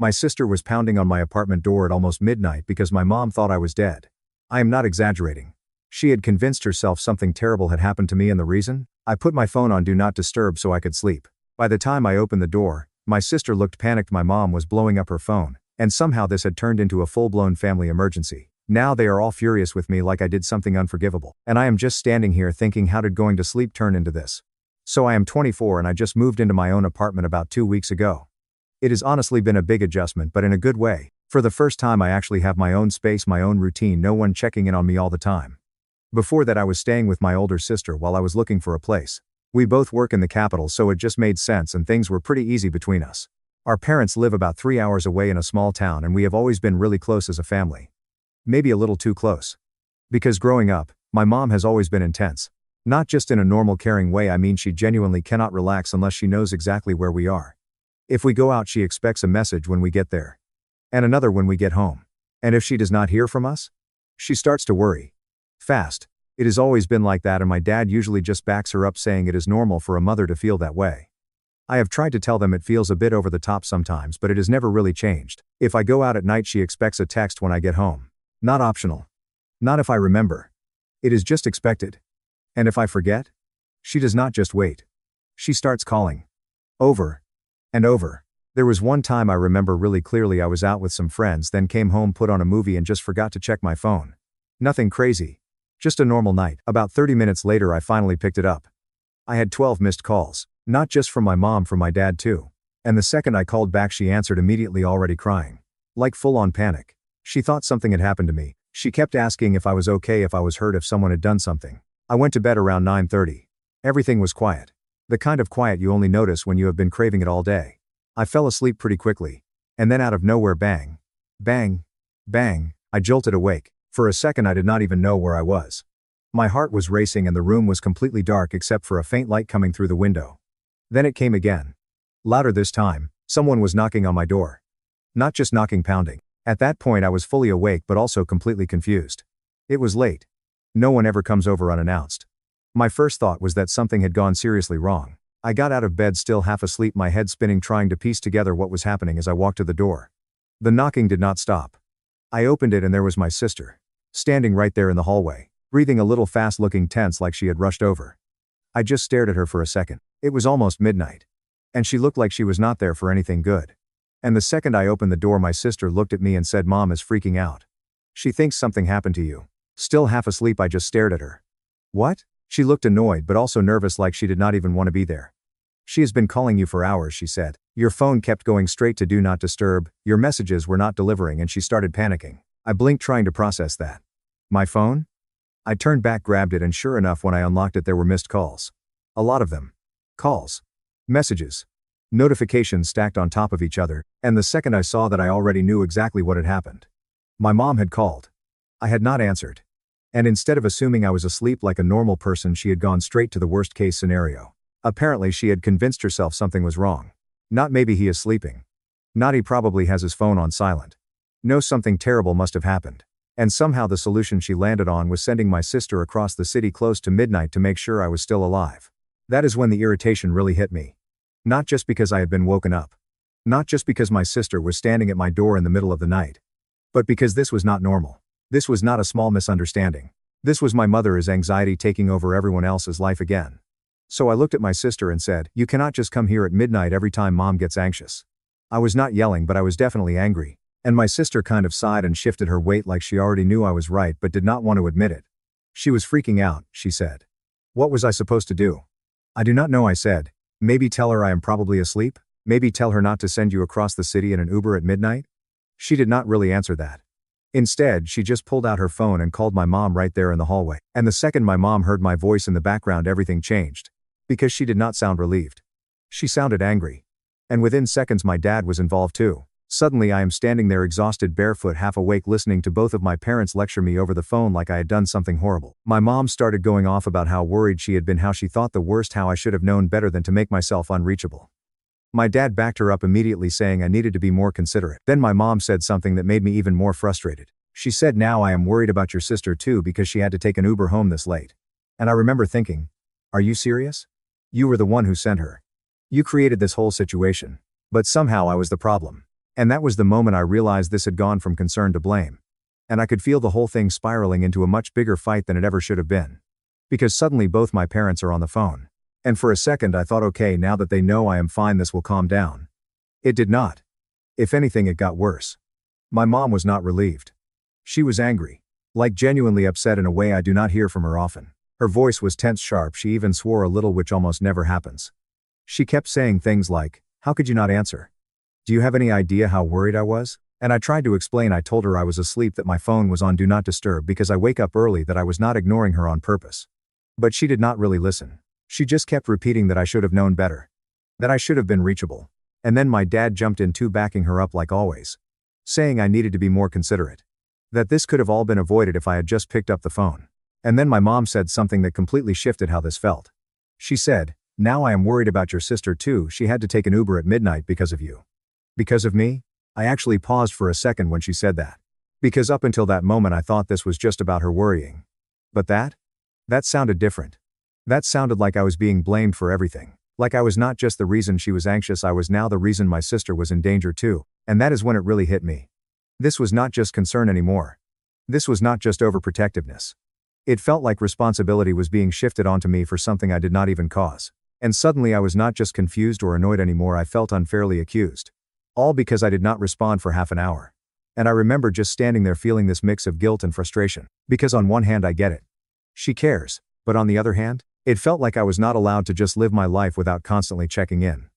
My sister was pounding on my apartment door at almost midnight because my mom thought I was dead. I am not exaggerating. She had convinced herself something terrible had happened to me, and the reason? I put my phone on Do Not Disturb so I could sleep. By the time I opened the door, my sister looked panicked. My mom was blowing up her phone, and somehow this had turned into a full-blown family emergency. Now they are all furious with me like I did something unforgivable. And I am just standing here thinking, how did going to sleep turn into this? So I am 24 and I just moved into my own apartment about 2 weeks ago. It has honestly been a big adjustment, but in a good way. For the first time I actually have my own space, my own routine, no one checking in on me all the time. Before that I was staying with my older sister while I was looking for a place. We both work in the capital, so it just made sense and things were pretty easy between us. Our parents live about 3 hours away in a small town and we have always been really close as a family. Maybe a little too close. Because growing up, my mom has always been intense. Not just in a normal caring way, I mean she genuinely cannot relax unless she knows exactly where we are. If we go out she expects a message when we get there. And another when we get home. And if she does not hear from us, she starts to worry. Fast. It has always been like that, and my dad usually just backs her up, saying it is normal for a mother to feel that way. I have tried to tell them it feels a bit over the top sometimes, but it has never really changed. If I go out at night she expects a text when I get home. Not optional. Not if I remember. It is just expected. And if I forget? She does not just wait. She starts calling. Over. And over. There was one time I remember really clearly. I was out with some friends, then came home, put on a movie and just forgot to check my phone. Nothing crazy. Just a normal night. About 30 minutes later I finally picked it up. I had 12 missed calls. Not just from my mom, from my dad too. And the second I called back she answered immediately, already crying. Like full-on panic. She thought something had happened to me. She kept asking if I was okay, if I was hurt, if someone had done something. I went to bed around 9:30. Everything was quiet. The kind of quiet you only notice when you have been craving it all day. I fell asleep pretty quickly. And then out of nowhere, bang. Bang. Bang. I jolted awake. For a second I did not even know where I was. My heart was racing and the room was completely dark except for a faint light coming through the window. Then it came again. Louder this time. Someone was knocking on my door. Not just knocking, pounding. At that point I was fully awake but also completely confused. It was late. No one ever comes over unannounced. My first thought was that something had gone seriously wrong. I got out of bed still half asleep, my head spinning, trying to piece together what was happening as I walked to the door. The knocking did not stop. I opened it and there was my sister. Standing right there in the hallway, breathing a little fast, looking tense like she had rushed over. I just stared at her for a second. It was almost midnight. And she looked like she was not there for anything good. And the second I opened the door my sister looked at me and said, "Mom is freaking out. She thinks something happened to you." Still half asleep I just stared at her. "What?" She looked annoyed but also nervous, like she did not even want to be there. "She has been calling you for hours," she said. "Your phone kept going straight to Do Not Disturb, your messages were not delivering," and she started panicking. I blinked trying to process that. My phone? I turned back, grabbed it, and sure enough when I unlocked it there were missed calls. A lot of them. Calls. Messages. Notifications stacked on top of each other, and the second I saw that I already knew exactly what had happened. My mom had called. I had not answered. And instead of assuming I was asleep like a normal person, she had gone straight to the worst case scenario. Apparently she had convinced herself something was wrong. Not maybe he is sleeping. Not he probably has his phone on silent. No, something terrible must have happened. And somehow the solution she landed on was sending my sister across the city close to midnight to make sure I was still alive. That is when the irritation really hit me. Not just because I had been woken up. Not just because my sister was standing at my door in the middle of the night. But because this was not normal. This was not a small misunderstanding. This was my mother's anxiety taking over everyone else's life again. So I looked at my sister and said, "You cannot just come here at midnight every time Mom gets anxious." I was not yelling, but I was definitely angry. And my sister kind of sighed and shifted her weight like she already knew I was right but did not want to admit it. She was freaking out, she said. What was I supposed to do? I do not know, I said. Maybe tell her I am probably asleep? Maybe tell her not to send you across the city in an Uber at midnight? She did not really answer that. Instead, she just pulled out her phone and called my mom right there in the hallway. And the second my mom heard my voice in the background, everything changed. Because she did not sound relieved. She sounded angry. And within seconds my dad was involved too. Suddenly I am standing there exhausted, barefoot, half awake, listening to both of my parents lecture me over the phone like I had done something horrible. My mom started going off about how worried she had been, how she thought the worst, how I should have known better than to make myself unreachable. My dad backed her up immediately, saying I needed to be more considerate. Then my mom said something that made me even more frustrated. She said, "Now I am worried about your sister too because she had to take an Uber home this late." And I remember thinking, are you serious? You were the one who sent her. You created this whole situation. But somehow I was the problem. And that was the moment I realized this had gone from concern to blame. And I could feel the whole thing spiraling into a much bigger fight than it ever should have been. Because suddenly both my parents are on the phone. And for a second I thought, okay, now that they know I am fine, this will calm down. It did not. If anything, it got worse. My mom was not relieved. She was angry. Like genuinely upset in a way I do not hear from her often. Her voice was tense sharp, she even swore a little, which almost never happens. She kept saying things like, "How could you not answer? Do you have any idea how worried I was?" And I tried to explain. I told her I was asleep, that my phone was on Do Not Disturb because I wake up early, that I was not ignoring her on purpose. But she did not really listen. She just kept repeating that I should have known better. That I should have been reachable. And then my dad jumped in too, backing her up like always. Saying I needed to be more considerate. That this could have all been avoided if I had just picked up the phone. And then my mom said something that completely shifted how this felt. She said, "Now I am worried about your sister too. She had to take an Uber at midnight because of you." Because of me? I actually paused for a second when she said that. Because up until that moment I thought this was just about her worrying. But that sounded different. That sounded like I was being blamed for everything. Like I was not just the reason she was anxious, I was now the reason my sister was in danger too. And that is when it really hit me. This was not just concern anymore. This was not just overprotectiveness. It felt like responsibility was being shifted onto me for something I did not even cause. And suddenly I was not just confused or annoyed anymore, I felt unfairly accused. All because I did not respond for half an hour. And I remember just standing there feeling this mix of guilt and frustration. Because on one hand I get it. She cares. But on the other hand, it felt like I was not allowed to just live my life without constantly checking in.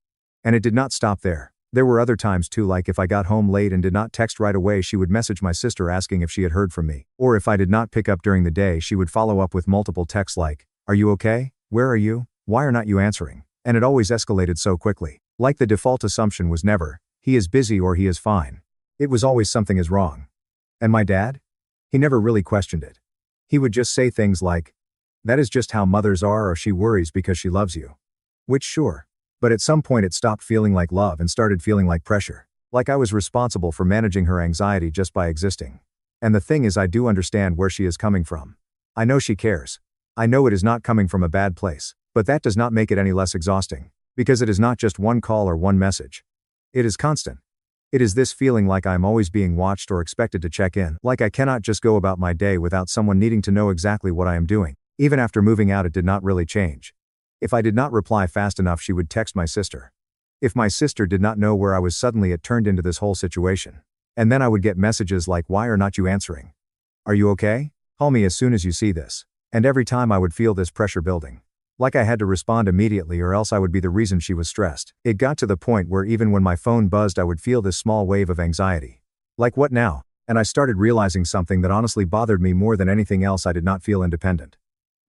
And it did not stop there. There were other times too, like if I got home late and did not text right away, she would message my sister asking if she had heard from me. Or if I did not pick up during the day, she would follow up with multiple texts like, "Are you okay? Where are you? Why are not you answering?" And it always escalated so quickly. Like the default assumption was never, "He is busy" or "He is fine." It was always "Something is wrong." And my dad? He never really questioned it. He would just say things like, "That is just how mothers are," or "She worries because she loves you." Which sure. But at some point it stopped feeling like love and started feeling like pressure. Like I was responsible for managing her anxiety just by existing. And the thing is, I do understand where she is coming from. I know she cares. I know it is not coming from a bad place. But that does not make it any less exhausting. Because it is not just one call or one message. It is constant. It is this feeling like I am always being watched or expected to check in. Like I cannot just go about my day without someone needing to know exactly what I am doing. Even after moving out, it did not really change. If I did not reply fast enough, she would text my sister. If my sister did not know where I was, suddenly it turned into this whole situation. And then I would get messages like, "Why are not you answering? Are you okay? Call me as soon as you see this." And every time I would feel this pressure building. Like I had to respond immediately or else I would be the reason she was stressed. It got to the point where even when my phone buzzed, I would feel this small wave of anxiety. Like, what now? And I started realizing something that honestly bothered me more than anything else. I did not feel independent.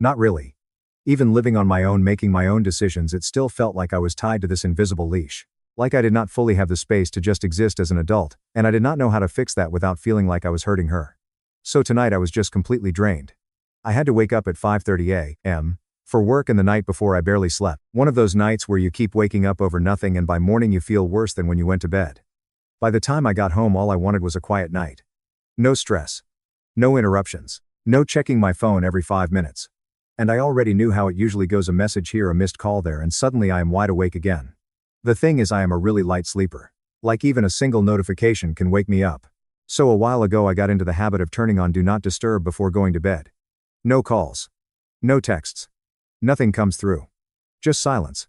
Not really. Even living on my own, making my own decisions, it still felt like I was tied to this invisible leash. Like I did not fully have the space to just exist as an adult, and I did not know how to fix that without feeling like I was hurting her. So tonight I was just completely drained. I had to wake up at 5:30 a.m. for work, and the night before I barely slept. One of those nights where you keep waking up over nothing and by morning you feel worse than when you went to bed. By the time I got home, all I wanted was a quiet night. No stress. No interruptions. No checking my phone every 5 minutes. And I already knew how it usually goes: a message here, a missed call there, and suddenly I am wide awake again. The thing is, I am a really light sleeper. Like even a single notification can wake me up. So a while ago I got into the habit of turning on Do Not Disturb before going to bed. No calls. No texts. Nothing comes through. Just silence.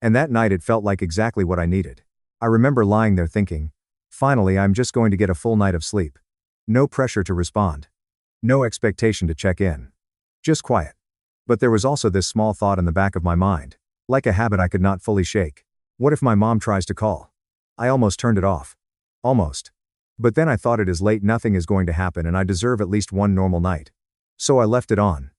And that night it felt like exactly what I needed. I remember lying there thinking, finally I'm just going to get a full night of sleep. No pressure to respond. No expectation to check in. Just quiet. But there was also this small thought in the back of my mind. Like a habit I could not fully shake. What if my mom tries to call? I almost turned it off. Almost. But then I thought, it is late, nothing is going to happen, and I deserve at least one normal night. So I left it on.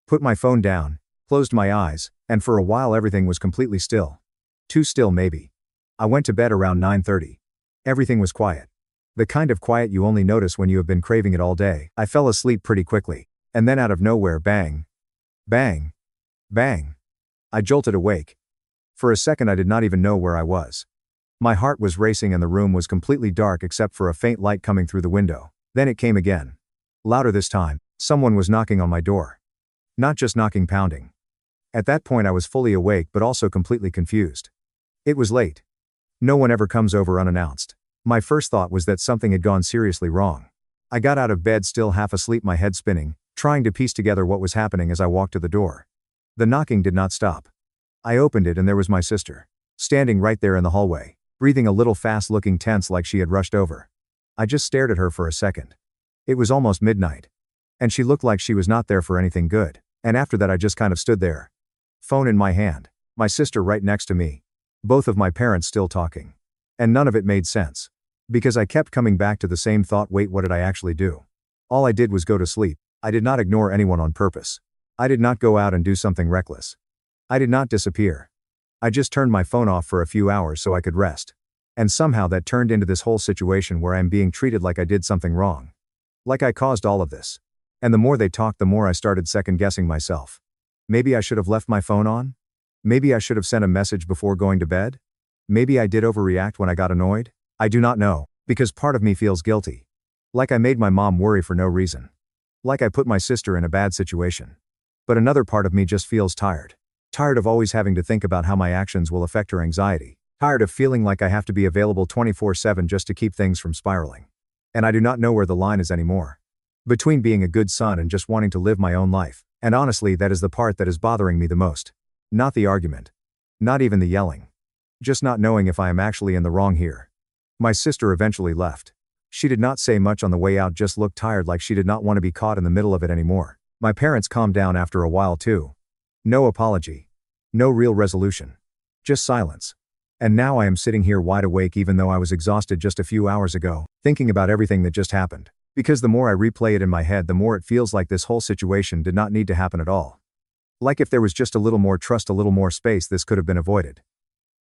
Put my phone down, closed my eyes, and for a while everything was completely still. Too still maybe. I went to bed around 9:30. Everything was quiet. The kind of quiet you only notice when you have been craving it all day. I fell asleep pretty quickly. And then out of nowhere, bang. Bang. Bang. I jolted awake. For a second I did not even know where I was. My heart was racing and the room was completely dark except for a faint light coming through the window. Then it came again. Louder this time. Someone was knocking on my door. Not just knocking, pounding. At that point I was fully awake but also completely confused. It was late. No one ever comes over unannounced. My first thought was that something had gone seriously wrong. I got out of bed still half asleep, my head spinning, trying to piece together what was happening as I walked to the door. The knocking did not stop. I opened it and there was my sister, standing right there in the hallway, breathing a little fast, looking tense like she had rushed over. I just stared at her for a second. It was almost midnight. And she looked like she was not there for anything good. And after that I just kind of stood there. Phone in my hand. My sister right next to me. Both of my parents still talking. And none of it made sense. Because I kept coming back to the same thought, wait, what did I actually do? All I did was go to sleep. I did not ignore anyone on purpose. I did not go out and do something reckless. I did not disappear. I just turned my phone off for a few hours so I could rest. And somehow that turned into this whole situation where I'm being treated like I did something wrong. Like I caused all of this. And the more they talked, the more I started second-guessing myself. Maybe I should have left my phone on? Maybe I should have sent a message before going to bed? Maybe I did overreact when I got annoyed? I do not know, because part of me feels guilty. Like I made my mom worry for no reason. Like I put my sister in a bad situation. But another part of me just feels tired. Tired of always having to think about how my actions will affect her anxiety. Tired of feeling like I have to be available 24/7 just to keep things from spiraling. And I do not know where the line is anymore. Between being a good son and just wanting to live my own life. And honestly, that is the part that is bothering me the most. Not the argument. Not even the yelling. Just not knowing if I am actually in the wrong here. My sister eventually left. She did not say much on the way out, just looked tired, like she did not want to be caught in the middle of it anymore. My parents calmed down after a while too. No apology. No real resolution. Just silence. And now I am sitting here wide awake even though I was exhausted just a few hours ago, thinking about everything that just happened. Because the more I replay it in my head, the more it feels like this whole situation did not need to happen at all. Like if there was just a little more trust, a little more space, this could have been avoided.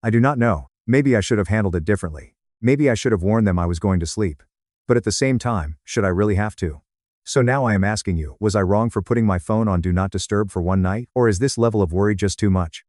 I do not know. Maybe I should have handled it differently. Maybe I should have warned them I was going to sleep. But at the same time, should I really have to? So now I am asking you, was I wrong for putting my phone on Do Not Disturb for one night? Or is this level of worry just too much?